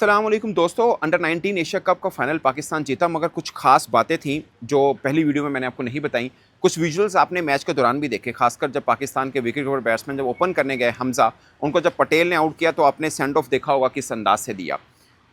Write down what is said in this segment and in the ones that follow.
अस्सलाम वालेकुम दोस्तों। अंडर 19 एशिया कप का फाइनल पाकिस्तान जीता, मगर कुछ खास बातें थीं जो पहली वीडियो में मैंने आपको नहीं बताई। कुछ विजुअल्स आपने मैच के दौरान भी देखे, खासकर जब पाकिस्तान के विकेट कीपर बैट्समैन जब ओपन करने गए हमजा, उनको जब पटेल ने आउट किया तो आपने सेंड ऑफ देखा होगा किस अंदाज से दिया,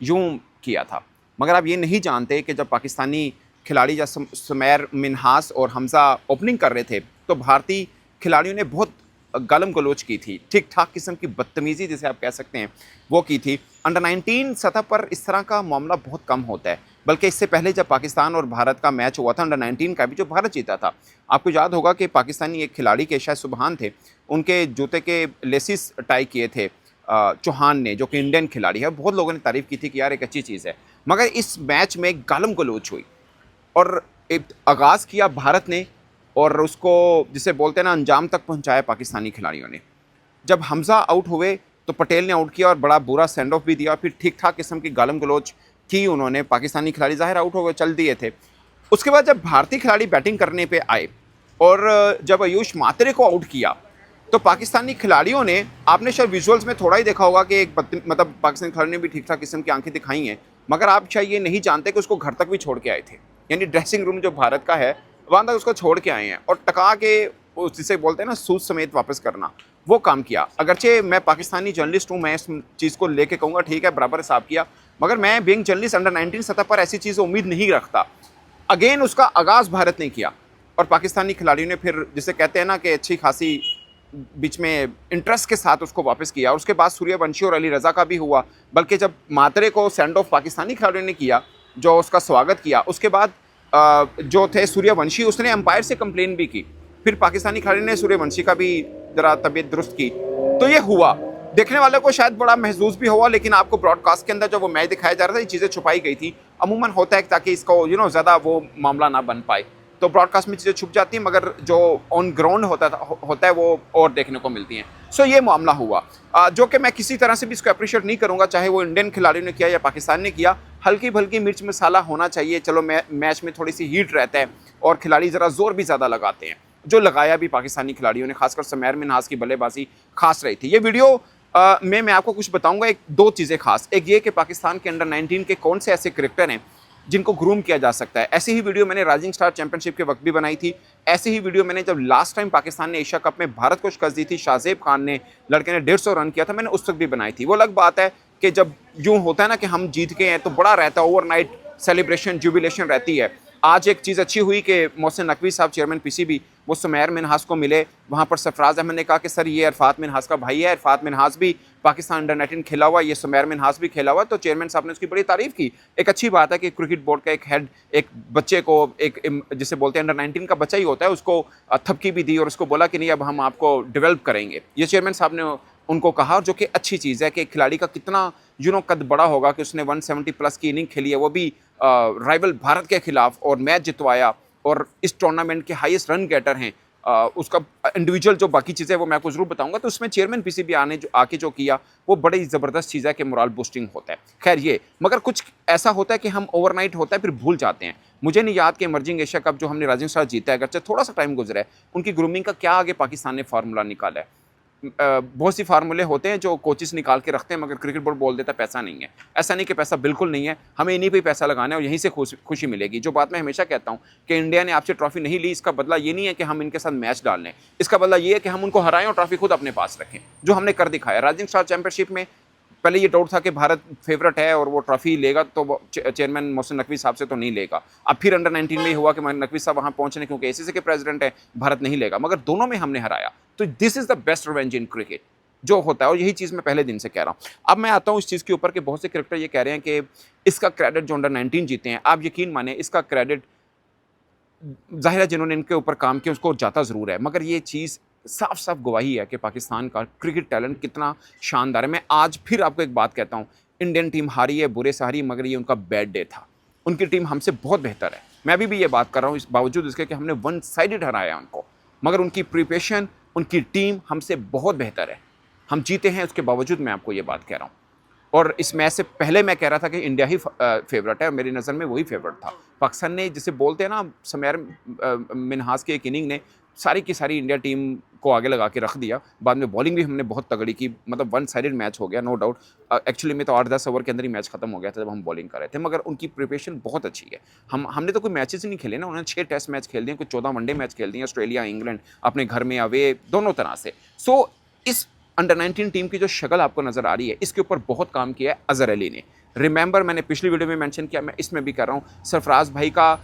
यूं किया था। मगर आप ये नहीं जानते कि जब पाकिस्तानी खिलाड़ी जब सुमैर मिन्हास और हमजा ओपनिंग कर रहे थे तो भारतीय खिलाड़ियों ने बहुत गालम गलोच की थी, ठीक ठाक किस्म की बदतमीज़ी जिसे आप कह सकते हैं वो की थी। अंडर 19 सतह पर इस तरह का मामला बहुत कम होता है, बल्कि इससे पहले जब पाकिस्तान और भारत का मैच हुआ था अंडर 19 का भी, जो भारत जीता था, आपको याद होगा कि पाकिस्तानी एक खिलाड़ी के शायद सुबहान थे, उनके जूते के लेसिस टाई किए थे चौहान ने, जो कि इंडियन खिलाड़ी है। बहुत लोगों ने तारीफ़ की थी कि यार एक अच्छी चीज़ है, मगर इस मैच में गालम गलोच हुई और एक आगाज़ किया भारत ने और उसको जिसे बोलते हैं ना अंजाम तक पहुंचाया पाकिस्तानी खिलाड़ियों ने। जब हमजा आउट हुए तो पटेल ने आउट किया और बड़ा बुरा सेंड ऑफ भी दिया, फिर ठीक ठाक किस्म की गालम गलोच की उन्होंने। पाकिस्तानी खिलाड़ी ज़ाहिर आउट हो गए, चल दिए थे। उसके बाद जब भारतीय खिलाड़ी बैटिंग करने पे आए और जब आयुष मात्रे को आउट किया तो पाकिस्तानी खिलाड़ियों ने, आपने शायद विजुअल्स में थोड़ा ही देखा होगा कि एक मतलब पाकिस्तानी खिलाड़ी ने भी ठीक ठाक किस्म की आंखें दिखाई हैं, मगर आप शायद ये नहीं जानते कि उसको घर तक भी छोड़ के आए थे। यानी ड्रेसिंग रूम जो भारत का है वहाँ तक उसको छोड़ के आए हैं और टका के जिसे बोलते हैं ना सूद समेत वापस करना, वो काम किया। अगरचे मैं पाकिस्तानी जर्नलिस्ट हूँ, मैं इस चीज़ को लेके कहूँगा ठीक है बराबर हिसाब किया, मगर मैं बीइंग जर्नलिस्ट अंडर 19 सतह पर ऐसी चीज़ उम्मीद नहीं रखता। अगेन उसका आगाज़ भारत ने किया और पाकिस्तानी खिलाड़ियों ने फिर जिसे कहते हैं ना कि अच्छी खासी बीच में इंटरेस्ट के साथ उसको वापस किया। और उसके बाद सूर्यवंशी और अली रज़ा का भी हुआ, बल्कि जब मात्रे को सेंड ऑफ पाकिस्तानी खिलाड़ियों ने किया, जो उसका स्वागत किया, उसके बाद जो थे सूर्यवंशी, उसने अंपायर से कंप्लेन भी की। फिर पाकिस्तानी खिलाड़ी ने सूर्यवंशी का भी ज़रा तबीयत दुरुस्त की, तो ये हुआ। देखने वाले को शायद बड़ा महसूस भी हुआ, लेकिन आपको ब्रॉडकास्ट के अंदर जब वो मैच दिखाया जा रहा था ये चीज़ें छुपाई गई थी। अमूमन होता है ताकि इसको ज़्यादा वो मामला ना बन पाए, तो ब्रॉडकास्ट में चीज़ें छुप जाती हैं, मगर जो ऑन ग्राउंड होता है वो और देखने को मिलती हैं। सो ये मामला हुआ, जो कि मैं किसी तरह से भी इसको अप्रिशिएट नहीं करूँगा, चाहे वो इंडियन खिलाड़ियों ने किया या पाकिस्तान ने किया। हल्की भल्की मिर्च मसाला होना चाहिए। चलो मैच में थोड़ी सी हीट रहता है और खिलाड़ी ज़रा जोर भी ज़्यादा लगाते हैं, जो लगाया भी पाकिस्तानी खिलाड़ियों ने, खासकर सुमैर मिन्हास की बल्लेबाजी खास रही थी। ये वीडियो में मैं आपको कुछ बताऊंगा, एक दो चीज़ें खास। एक ये कि पाकिस्तान के अंडर 19 के कौन से ऐसे क्रिकेटर हैं जिनको ग्रूम किया जा सकता है। ऐसी ही वीडियो मैंने राइजिंग स्टार चैंपियनशिप के वक्त भी बनाई थी। ऐसी ही वीडियो मैंने जब लास्ट टाइम पाकिस्तान ने एशिया कप में भारत को शिकस्त दी थी, शाहजेब खान ने, लड़के ने 150 रन किया था, मैंने उस वक्त भी बनाई थी। वो अलग बात है कि जब यूँ होता है ना कि हम जीत गए हैं तो बड़ा रहता है, ओवरनाइट सेलिब्रेशन जुबिलेशन रहती है। आज एक चीज़ अच्छी हुई कि मोहसिन नकवी साहब चेयरमैन पीसीबी वो सुमैर मिन्हास को मिले। वहाँ पर सरफराज अहमद ने कहा कि सर ये अरफात मिन्हास का भाई है, अरफात मिन्हास भी पाकिस्तान अंडर 19 खेला हुआ, ये सुमैर मिन्हास भी खेला हुआ। तो चेयरमैन साहब ने उसकी बड़ी तारीफ़ की। एक अच्छी बात है कि क्रिकेट बोर्ड का एक हेड एक बच्चे को, एक जिसे बोलते हैं अंडर 19 का बच्चा ही होता है, उसको थपकी भी दी और उसको बोला कि नहीं अब हम आपको डेवलप करेंगे। ये चेयरमैन साहब ने उनको कहा, जो कि अच्छी चीज़ है कि खिलाड़ी का कितना कद बड़ा होगा कि उसने 170 प्लस की इनिंग खेली है, वो भी राइवल भारत के खिलाफ, और मैच जितवाया और इस टूर्नामेंट के हाईएस्ट रन गेटर हैं। उसका इंडिविजुअल जो बाकी चीज़ें वो मैं आपको ज़रूर बताऊंगा। तो उसमें चेयरमैन पीसीबी आके जो किया वो बड़ी ज़बरदस्त चीज़ है कि मोरल बूस्टिंग होता है। खैर ये, मगर कुछ ऐसा होता है कि हम ओवरनाइट होता है फिर भूल जाते हैं। मुझे नहीं याद कि इमर्जिंग एशिया कप जो हमने राइजिंग स्टार जीता है, अगरचे थोड़ा सा टाइम गुजरा है, उनकी ग्रूमिंग का क्या आगे पाकिस्तान ने फार्मूला निकाला है। बहुत सी फार्मूले होते हैं जो कोचिस निकाल के रखते हैं, मगर क्रिकेट बोर्ड बोल देता है पैसा नहीं है। ऐसा नहीं कि पैसा बिल्कुल नहीं है, हमें इन्हीं पे पैसा लगाना है और यहीं से खुशी मिलेगी। जो बात मैं हमेशा कहता हूँ कि इंडिया ने आपसे ट्रॉफी नहीं ली, इसका बदला ये नहीं है कि हम इनके साथ मैच डाल लें, इसका बदला ये है कि हम उनको हराएं और ट्रॉफी खुद अपने पास रखें, जो हमने कर दिखाया। राइजिंग स्टार चैंपियनशिप में पहले ये डाउट था कि भारत फेवरेट है और वो ट्रॉफी लेगा, तो चेयरमैन मोहसिन नकवी साहब से तो नहीं लेगा। अब फिर अंडर 19 में हुआ कि नकवी साहब वहाँ पहुँचने, क्योंकि एसीसी के प्रेसिडेंट है, भारत नहीं लेगा, मगर दोनों में हमने हराया। तो this is the best revenge in cricket जो होता है, और यही चीज़ मैं पहले दिन से कह रहा हूँ। अब मैं आता हूँ इस चीज़ के ऊपर कि बहुत से क्रिकेटर ये कह रहे हैं कि इसका क्रेडिट जो अंडर 19 जीते हैं, आप यकीन माने इसका क्रेडिट ज़ाहिर है जिन्होंने इनके ऊपर काम किया उसको जाता ज़रूर है, मगर ये चीज़ साफ साफ गवाही है कि पाकिस्तान का क्रिकेट टैलेंट कितना शानदार है। मैं आज फिर आपको एक बात कहता हूँ, इंडियन टीम हारी है, बुरे से हारी, मगर ये उनका बैड डे था। उनकी टीम हमसे बहुत बेहतर है, मैं अभी भी ये बात कर रहा हूँ, इस बावजूद इसके कि हमने वन साइडेड हराया उनको, मगर उनकी प्रिपरेशन, उनकी टीम हमसे बहुत बेहतर है। हम जीते हैं उसके बावजूद मैं आपको ये बात कह रहा हूँ। और इस मैच से पहले मैं कह रहा था कि इंडिया ही फेवरेट है, और मेरी नज़र में वही फेवरेट था। पाकिस्तान ने, जिसे बोलते हैं ना, सुमैर मिन्हास की एक इनिंग ने सारी की सारी इंडिया टीम को आगे लगा के रख दिया। बाद में बॉलिंग भी हमने बहुत तगड़ी की, मतलब वन साइडेड मैच हो गया नो डाउट। एक्चुअली में तो 8-10 ओवर के अंदर ही मैच खत्म हो गया था जब हम बॉलिंग कर रहे थे, मगर उनकी प्रिपरेशन बहुत अच्छी है। हमने तो कोई मैचेस ही नहीं खेले ना, उन्होंने 6 टेस्ट मैच खेल दिए, कुछ 14 वनडे मैच खेल दिए, ऑस्ट्रेलिया, इंग्लैंड, अपने घर में अवे, दोनों तरह से। सो इस अंडर 19 टीम की जो शक्ल आपको नजर आ रही है, इसके ऊपर बहुत काम किया है अजहर अली ने। रिमेंबर, मैंने पिछली वीडियो में मेंशन किया, मैं इसमें भी कर रहा हूँ, सरफराज भाई का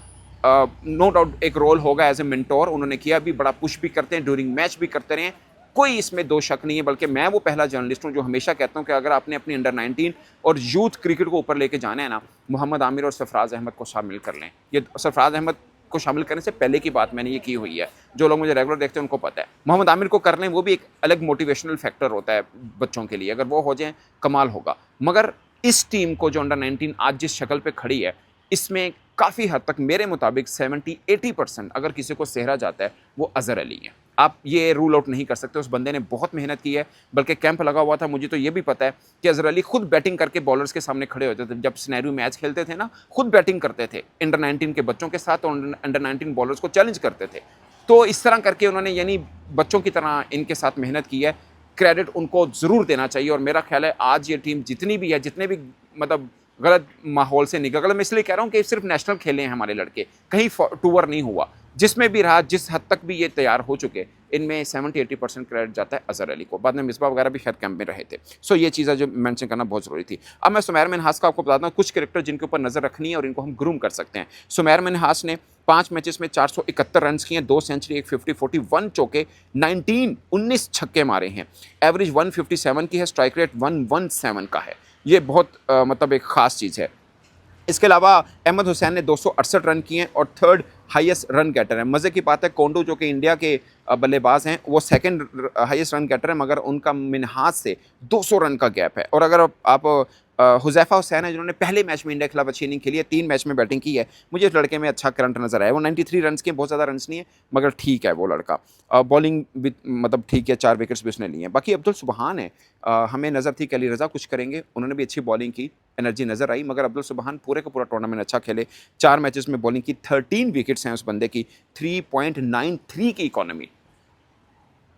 नो डाउट एक रोल होगा एज ए मेंटोर, उन्होंने किया भी, बड़ा पुश भी करते हैं, ड्यूरिंग मैच भी करते रहे, कोई इसमें दो शक नहीं है। बल्कि मैं वो पहला जर्नलिस्ट हूँ जो हमेशा कहता हूँ कि अगर आपने अपनी अंडर 19 और यूथ क्रिकेट को ऊपर लेके जाना है ना, मोहम्मद आमिर और सरफराज अहमद को शामिल कर लें। ये सरफराज अहमद को शामिल करने से पहले की बात मैंने ये की हुई है, जो लोग मुझे रेगुलर देखते हैं उनको पता है। मोहम्मद आमिर को कर लें, वो भी एक अलग मोटिवेशनल फैक्टर होता है बच्चों के लिए, अगर वो हो जाए कमाल होगा। मगर इस टीम को जो अंडर 19 आज जिस शक्ल पे खड़ी है, इसमें काफ़ी हद तक मेरे मुताबिक 70-80% अगर किसी को सेहरा जाता है वो अजहर अली है। आप ये रूल आउट नहीं कर सकते, उस बंदे ने बहुत मेहनत की है, बल्कि कैंप लगा हुआ था। मुझे तो ये भी पता है कि अजहर अली खुद बैटिंग करके बॉलर्स के सामने खड़े होते थे, जब सिनेरियो मैच खेलते थे ना, खुद बैटिंग करते थे अंडर 19 के बच्चों के साथ, और अंडर 19 बॉलर्स को चैलेंज करते थे। तो इस तरह करके उन्होंने यानी बच्चों की तरह इनके साथ मेहनत की है, क्रेडिट उनको ज़रूर देना चाहिए। और मेरा ख्याल है आज ये टीम जितनी भी है, जितने भी मतलब गलत माहौल से निकल, मैं इसलिए कह रहा हूँ कि सिर्फ नेशनल खेले हैं हमारे लड़के, कहीं टूर नहीं हुआ, जिसमें भी रहा, जिस हद तक भी ये तैयार हो चुके, इनमें 70-80% क्रेडिट जाता है अजहर अली को। बाद में मिसबा वगैरह भी खैर कैंप में रहे थे। सो ये चीज़ें जो मेंशन करना बहुत ज़रूरी थी। अब मैं सुमैर मिन्हास का आपको बताता हूँ कुछ कैरेक्टर जिनके ऊपर नज़र रखनी है और इनको हम ग्रूम कर सकते हैं। सुमैर मिन्हास ने 5 मैचेस में 471 रन किए, 2 सेंचुरी, 1 50, 41 चौके, 19 छक्के मारे हैं, एवरेज 157 की है, स्ट्राइक रेट 117 का है। ये बहुत मतलब एक ख़ास चीज़ है। इसके अलावा अहमद हुसैन ने 268 रन किए और थर्ड हाईएस्ट रन गेटर है। मज़े की बात है, कोंडू जो कि इंडिया के बल्लेबाज हैं, वो सेकंड हाईएस्ट रन गेटर है, मगर उनका मिन्हास से 200 रन का गैप है। और अगर आप हुज़ैफ़ा हुसैन है जिन्होंने पहले मैच में इंडिया के खिलाफ अच्छी इनिंग खेली है, 3 मैच में बैटिंग की है, मुझे उस लड़के में अच्छा करंट नज़र आया। वो 93 रन के, बहुत ज़्यादा रन्स नहीं है, मगर ठीक है वो लड़का। बॉलिंग भी मतलब ठीक है, 4 विकेट्स भी उसने लिए हैं। बाकी अब्दुल सुबहान है, हमें नज़र थी कि अली रज़ा कुछ करेंगे, उन्होंने भी अच्छी बॉलिंग की, एनर्जी नज़र आई, मगर अब्दुल सुबहान पूरे का पूरा टूर्नामेंट अच्छा खेले। 4 मैचेस में बॉलिंग की, 13 विकेट्स हैं उस बंदे की, 3.93 की इकॉनमी।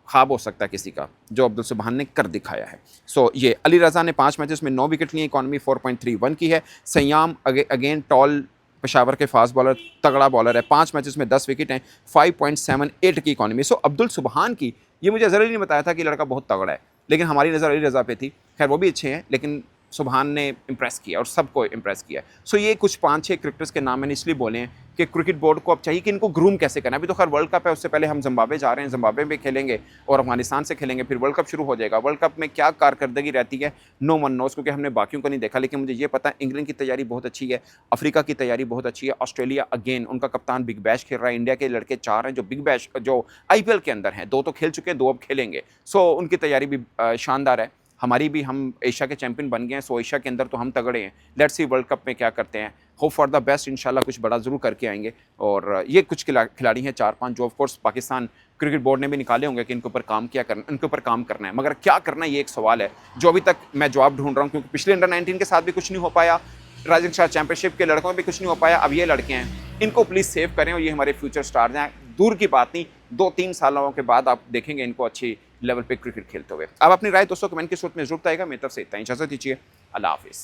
ख्वाब हो सकता है किसी का, जो अब्दुल सुबहान ने कर दिखाया है। सो ये अली रज़ा ने 5 मैचेस में 9 विकेट लिए, इकॉनमी 4.31 की है। सयाम अगेन टॉल पेशावर के फास्ट बॉलर, तगड़ा बॉलर है, 5 मैचेस में 10 विकेट हैं, 5.78 की इकॉनमी। सो अब्दुल सुबहान की, ये मुझे ज़रूरी नहीं बताया था कि लड़का बहुत तगड़ा है, लेकिन हमारी नज़र अली रज़ा पे थी। खैर वो भी अच्छे हैं, लेकिन सुबहान ने इंप्रेस किया और सबको इंप्रेस किया। सो ये कुछ 5-6 क्रिकेटर्स के नाम मैंने इसलिए बोले हैं कि क्रिकेट बोर्ड को अब चाहिए कि इनको ग्रूम कैसे करना है। अभी तो खैर वर्ल्ड कप है, उससे पहले हम जिम्बाब्वे जा रहे हैं, जिम्बाब्वे में खेलेंगे और अफगानिस्तान से खेलेंगे, फिर वर्ल्ड कप शुरू हो जाएगा। वर्ल्ड कप में क्या कारकर्दगी रहती है, नो वन नोस, क्योंकि हमने बाकियों को नहीं देखा, लेकिन मुझे ये पता है इंग्लैंड की तैयारी बहुत अच्छी है, अफ्रीका की तैयारी बहुत अच्छी है, ऑस्ट्रेलिया अगेन उनका कप्तान बिग बैश खेल रहा है, इंडिया के लड़के 4 हैं जो बिग बैश जो IPL के अंदर हैं, 2 तो खेल चुके हैं, 2 अब खेलेंगे। सो उनकी तैयारी भी शानदार है। हमारी भी, हम एशिया के चैंपियन बन गए हैं, सो एशिया के अंदर तो हम तगड़े हैं। लेट्स सी वर्ल्ड कप में क्या करते हैं, होप फॉर द बेस्ट, इंशाल्लाह कुछ बड़ा ज़रूर करके आएंगे। और ये कुछ खिलाड़ी हैं 4-5 जो of course Pakistan cricket board ने भी निकाले होंगे कि इनके ऊपर काम इनके ऊपर काम करना है, मगर क्या करना है ये एक सवाल है जो अभी तक मैं जवाब ढूंढ रहा हूँ, क्योंकि पिछले अंडर 19 के साथ भी कुछ नहीं हो पाया, राइजिंग स्टार चैंपियनशिप के लड़कों में भी कुछ नहीं हो पाया, अब ये लड़के हैं, इनको प्लीज़ सेव करें और ये हमारे फ्यूचर स्टार्स हैं। दूर की बात नहीं, 2-3 सालों के बाद आप देखेंगे इनको अच्छी लेवल पे क्रिकेट खेलते हुए। अब अपनी राय दोस्तों कमेंट की सूरत में जरूर आएगा। मेरी तरफ से इतना ही, इजाज़त दीजिए, अल्लाह हाफिज़।